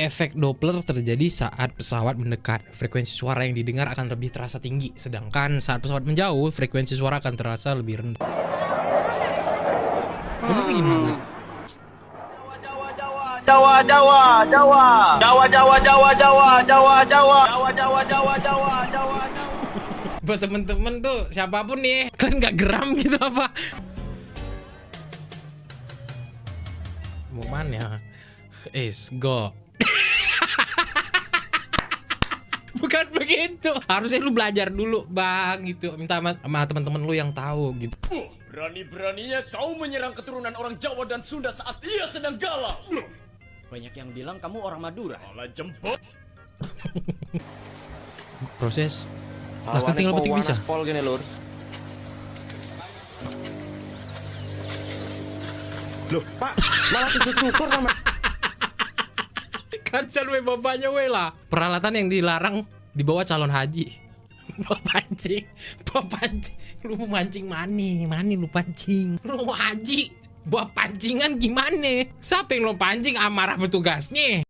Efek Doppler terjadi saat pesawat mendekat. Frekuensi suara yang didengar akan lebih terasa tinggi, sedangkan saat pesawat menjauh, frekuensi suara akan terasa lebih rendah. Bener gini, gue. Jawa. Buat temen-temen tuh siapapun nih, kalian nggak geram gitu apa? Mau mana? Go. Bukan begitu. Harusnya lu belajar dulu, Bang, gitu. Minta sama teman-teman lu yang tahu gitu. Berani-beraninya kau menyerang keturunan orang Jawa dan Sunda saat ia sedang galau. Banyak yang bilang kamu orang Madura. Malah jemput. Proses. Lah kan tinggal petik bisa. Pol gini, Lur. Loh, Pak, malah cukur sama. Cancel we bapaknya we lah. Peralatan yang dilarang dibawa calon haji. Bawa pancing. Lu mau mancing mani lu pancing. Lu mau haji, bawa pancingan gimana? Siapa yang lu pancing, amarah petugasnya?